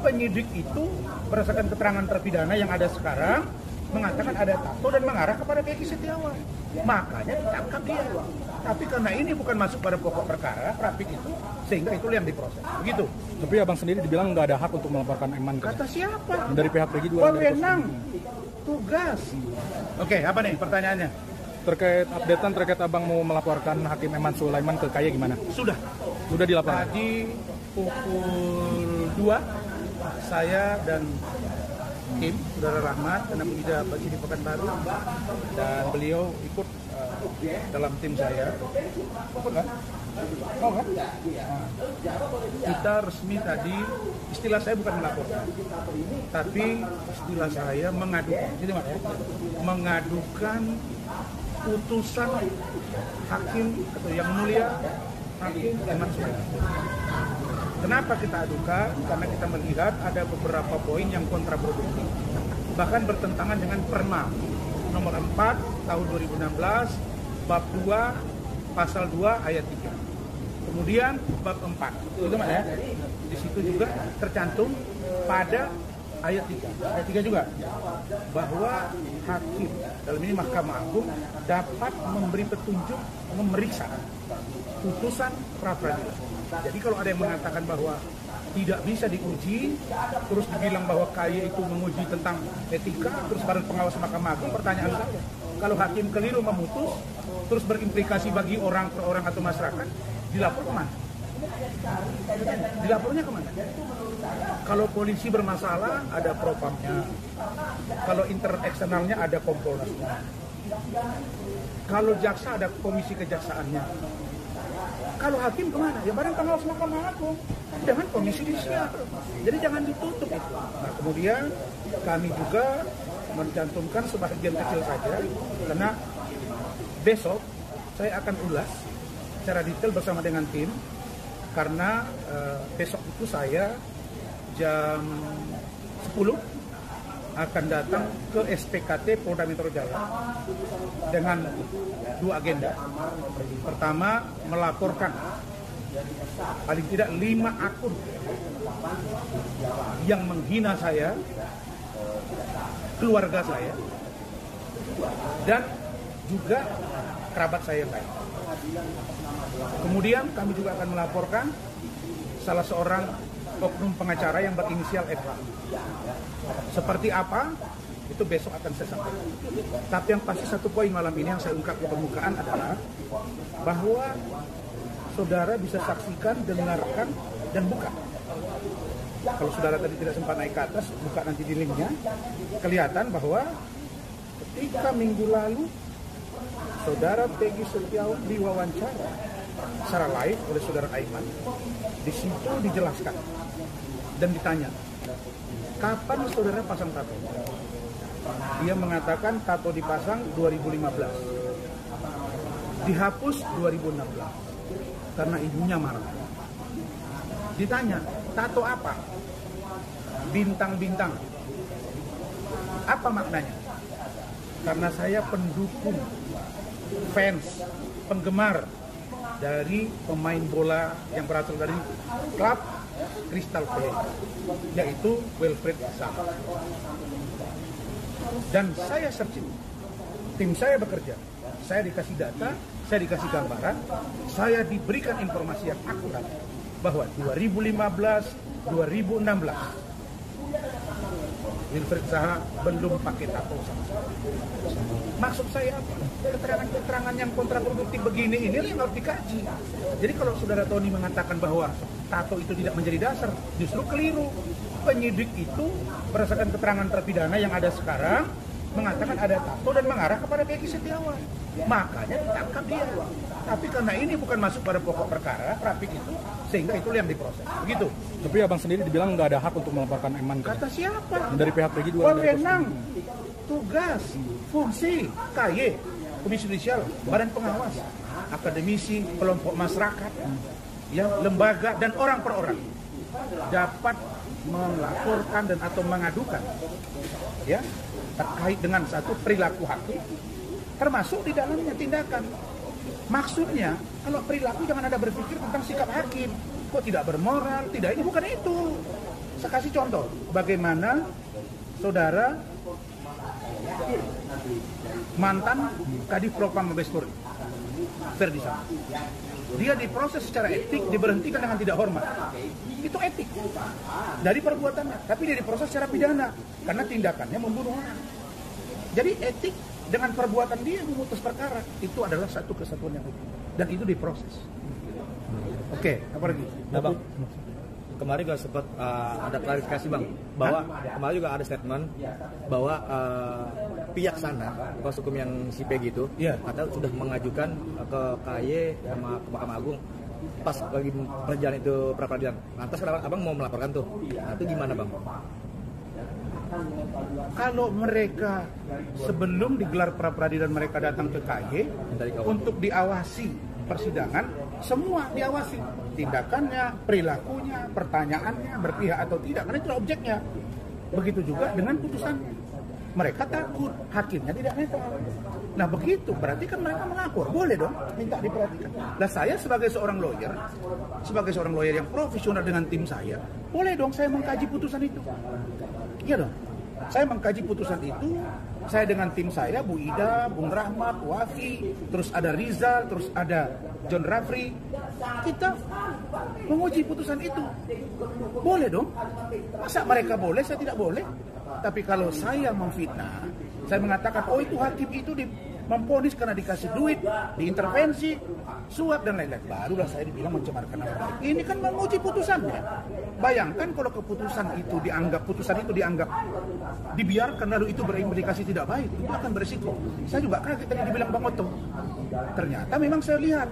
penyidik itu berdasarkan keterangan terpidana yang ada sekarang mengatakan ada tato dan mengarah kepada Peggy Setiawan. Makanya ditangkap dia. Tapi karena ini bukan masuk pada pokok perkara, Rapik itu, sehingga itu yang diproses. Begitu. Tapi abang sendiri dibilang nggak ada hak untuk melaporkan Eman. Kata siapa? Dari pihak Peggy juga. Wewenang, tugas. Oke, apa nih pertanyaannya? Terkait updatean terkait abang mau melaporkan Hakim Eman Sulaiman ke KAY gimana? Sudah dilaporkan. Tadi pukul 2 saya dan tim Saudara Rahmat karena penyidik Bajini Pekanbaru dan beliau ikut dalam tim saya. Kan? Kita resmi tadi, istilah saya bukan melaporkan, tapi istilah saya mengadukan putusan Hakim atau Yang Mulia Hakim Eman Sulaiman. Kenapa kita adukan? Karena kita melihat ada beberapa poin yang kontraproduktif, bahkan bertentangan dengan Perma nomor 4 tahun 2016 bab 2 pasal 2 ayat 3. Kemudian bab 4 itu ya. Di situ juga tercantum pada ayat 3. Ayat 3 juga bahwa hakim dalam ini Mahkamah Agung dapat memberi petunjuk memeriksa putusan pra-peradilan. Jadi kalau ada yang mengatakan bahwa tidak bisa diuji, terus dibilang bahwa KAY itu menguji tentang etika, terus Badan Pengawas Mahkamah Agung, pertanyaan saya, kalau hakim keliru memutus, terus berimplikasi bagi orang per orang atau masyarakat, dilapor kemana? Dilapornya kemana? Kalau polisi bermasalah, ada propamnya. Kalau eksternalnya ada kompolnasnya. Kalau jaksa ada komisi kejaksaannya. Kalau hakim kemana? Ya Badan Pengawas Mahkamah Agung. Jangan komisi judisial. Jadi jangan ditutup itu. Nah kemudian kami juga mencantumkan sebagian kecil saja, karena besok saya akan ulas secara detail bersama dengan tim, karena besok itu saya jam 10 akan datang ke SPKT Polda Metro Jaya dengan 2 agenda. Pertama, melaporkan paling tidak 5 akun yang menghina saya, keluarga saya, dan juga kerabat saya yang lain. Kemudian kami juga akan melaporkan salah seorang oknum pengacara yang berinisial FH. Seperti apa? Itu besok akan saya sampaikan. Tapi yang pasti satu poin malam ini yang saya ungkap ke permukaan adalah bahwa saudara bisa saksikan, dengarkan, dan buka. Kalau saudara tadi tidak sempat naik ke atas, buka nanti di linknya, kelihatan bahwa ketika minggu lalu saudara Peggy Setiawan diwawancara secara live oleh saudara Aiman, di situ dijelaskan dan ditanya, kapan saudara pasang tato? Dia mengatakan tato dipasang 2015, dihapus 2016 karena ibunya marah. Ditanya, tato apa? Bintang-bintang. Apa maknanya? Karena saya pendukung, fans, penggemar dari pemain bola yang berasal dari klub Crystal Palace, yaitu Wilfried Zaha. Dan saya searching, tim saya bekerja, saya dikasih data, saya dikasih gambaran, saya diberikan informasi yang akurat bahwa 2015, 2016 Wilfried Zaha belum pakai tato sama sekali. Maksud saya apa? Keterangan-keterangan yang kontraproduktif begini ini yang harus dikaji. Jadi kalau saudara Tony mengatakan bahwa tato itu tidak menjadi dasar, justru keliru. Penyidik itu berdasarkan keterangan terpidana yang ada sekarang mengatakan ada tato dan mengarah kepada Peggy Setiawan. Makanya ditangkap dia. Tapi karena ini bukan masuk pada pokok perkara, Rapik itu, sehingga itu yang diproses. Begitu. Tapi abang sendiri dibilang nggak ada hak untuk melaporkan Eman. Kata siapa? Dari pihak Peggy juga. Wewenang, tugas, fungsi, KAY, Komisi Judisial, Badan Pengawas, akademisi, kelompok masyarakat, ya, lembaga dan orang per orang dapat melaporkan dan atau mengadukan, ya, terkait dengan satu perilaku hakim, termasuk di dalamnya tindakan. Maksudnya, kalau perilaku jangan ada berpikir tentang sikap hakim, kok tidak bermoral, tidak, ini bukan itu. Saya kasih contoh bagaimana saudara mantan Kadif Propam Mabes Polri, Ferdi Sambo. Dia diproses secara etik, diberhentikan dengan tidak hormat. Itu etik dari perbuatannya, tapi dia diproses secara pidana karena tindakannya membunuh orang. Jadi etik dengan perbuatan dia memutus perkara itu adalah satu kesatuan yang hukum dan itu diproses. Oke, apa lagi? Nah, Bang, kemarin juga sempat ada klarifikasi, Bang, bahwa kemarin juga ada statement bahwa pihak sana, kuasa hukum yang si Peggy itu, atau sudah mengajukan ke KY sama ke Mahkamah Agung pas lagi perjalanan itu pra-peradilan. Lantas kenapa Abang mau melaporkan tuh? Nah, itu gimana, Bang? Kalau mereka sebelum digelar pra-peradilan mereka datang ke KY untuk diawasi persidangan, semua diawasi, tindakannya, perilakunya, pertanyaannya, berpihak atau tidak, karena itu objeknya. Begitu juga dengan putusannya. Mereka takut, hakimnya tidak netral. Nah begitu, berarti kan mereka melapor, boleh dong minta diperhatikan. Nah saya sebagai seorang lawyer yang profesional dengan tim saya, boleh dong saya mengkaji putusan itu. Iya dong, saya mengkaji putusan itu, saya dengan tim saya, Bu Ida, Bung Rahmat, Wafi, terus ada Rizal, terus ada John Rafri, kita menguji putusan itu. Boleh dong, masa mereka boleh, saya tidak boleh? Tapi kalau saya memfitnah, saya mengatakan, oh itu hakim itu memponis karena dikasih duit, diintervensi, suap dan lain-lain, barulah saya dibilang mencemarkan nama baik. Ini kan menguji putusannya. Bayangkan kalau putusan itu dianggap dibiarkan lalu itu berimplikasi tidak baik, itu akan berisiko. Saya juga kaget tadi dibilang Bang Otto. Ternyata memang saya lihat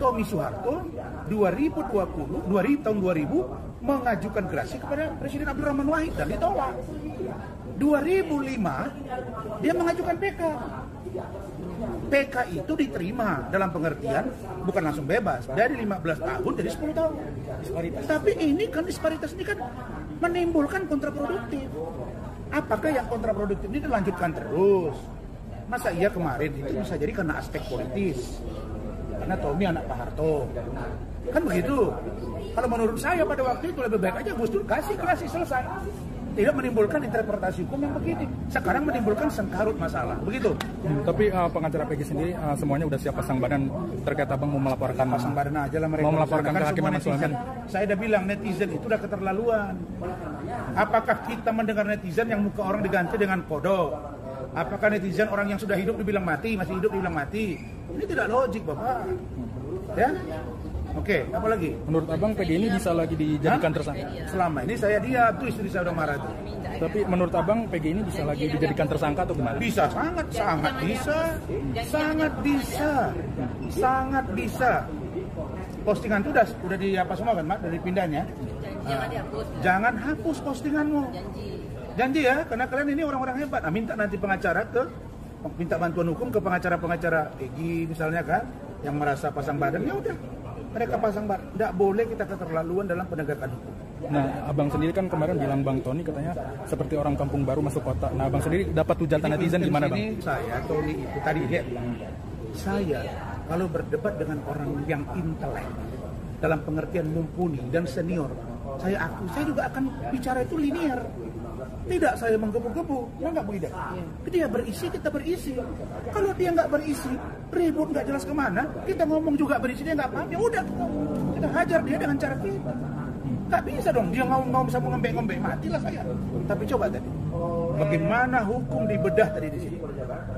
Tommy Soeharto 2020 mengajukan gerasi kepada Presiden Abdurrahman Wahid dan ditolak. 2005 dia mengajukan PK. PK itu diterima dalam pengertian bukan langsung bebas, dari 15 tahun jadi 10 tahun. Tapi ini kan disparitas ini kan menimbulkan kontraproduktif. Apakah yang kontraproduktif ini dilanjutkan terus? Masa iya kemarin itu bisa jadi karena aspek politis, karena Tommy anak Pak Harto, kan begitu. Kalau menurut saya pada waktu itu lebih baik aja Gus Dur kasih gerasi selesai, tidak menimbulkan interpretasi hukum yang begini. Sekarang menimbulkan sengkarut masalah, begitu. Tapi pengacara Peggy sendiri semuanya udah siap pasang badan terkait Abang mau melaporkan. Pasang badan aja lah mereka. Mau melaporkan ke Hakim Eman Sulaiman. Saya udah bilang netizen itu udah keterlaluan. Apakah kita mendengar netizen yang muka orang diganti dengan kodok? Apakah netizen orang yang sudah hidup dibilang mati, masih hidup dibilang mati? Ini tidak logik, Bapak. Ya? Oke, apa lagi? Menurut Abang Peggy ini bisa lagi dijadikan tersangka? Selama ini saya diam, tuh istri saya udah marah tuh. Tapi menurut Abang Peggy ini bisa lagi dijadikan tersangka atau gimana? Bisa, sangat bisa. Postingan itu udah di apa semua kan, Mak? Dari pindahnya. Jangan hapus postinganmu. Janji ya, karena kalian ini orang-orang hebat. Nah, minta nanti minta bantuan hukum ke pengacara-pengacara Peggy misalnya kan, yang merasa pasang badan, ya udah. Mereka pasang badan. Tidak boleh kita keterlaluan dalam penegakan hukum. Nah, Abang sendiri kan kemarin bilang Bang Tony katanya seperti orang kampung baru masuk kota. Nah, Abang sendiri dapat hujatan netizen gimana, Bang? Ini saya, Tony itu tadi dia bilang, saya kalau berdebat dengan orang yang intelek, dalam pengertian mumpuni dan senior, saya juga akan bicara itu linear. Tidak saya menggebu-gebu, enggak Bu Ida. Dia berisi, kita berisi. Kalau dia nggak berisi, ribut nggak jelas kemana, kita ngomong juga berisi, dia nggak paham, ya udah kita hajar dia dengan cara kita. Nggak bisa dong, dia ngomong bisa ngembek-ngembek, matilah saya. Tapi coba tadi, bagaimana hukum dibedah tadi di sini.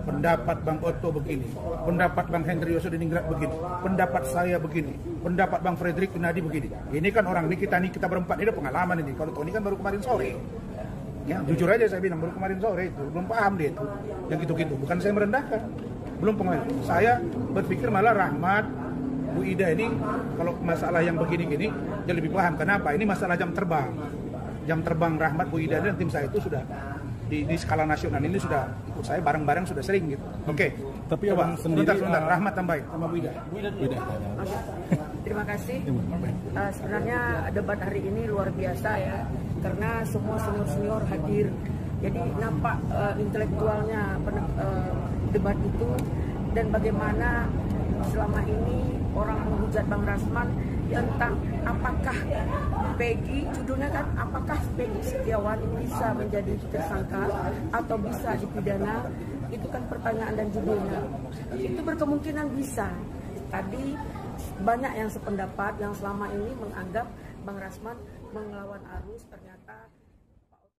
Pendapat Bang Otto begini, pendapat Bang Hendri Yosodiningrat begini, pendapat saya begini, pendapat Bang Frederick Yunadi begini. Ini kan orang ini kita berempat ini ada pengalaman ini. Kalau Tony kan baru kemarin sore. Ya, jujur aja saya bilang baru kemarin sore itu belum paham dia itu yang gitu-gitu. Bukan saya merendahkan, belum pengalaman. Saya berpikir malah Rahmat, Bu Ida ini kalau masalah yang begini-gini dia lebih paham. Kenapa? Ini masalah jam terbang. Jam terbang Rahmat, Bu Ida dan tim saya itu sudah di skala nasional ini sudah ikut saya bareng-bareng sudah sering gitu. Oke. Tapi Abang sendiri sebentar, Rahmat tambahin sama Bu Ida. Terima kasih. Sebenarnya debat hari ini luar biasa ya, karena semua senior hadir. Jadi nampak intelektualnya debat itu dan bagaimana selama ini orang menghujat Bang Rasman, ya tentang apakah Peggy, judulnya kan apakah Peggy Setiawan bisa menjadi tersangka atau bisa dipidana, itu kan pertanyaan dan judulnya. Itu berkemungkinan bisa. Tadi banyak yang sependapat yang selama ini menganggap Bang Rasman melawan arus, ternyata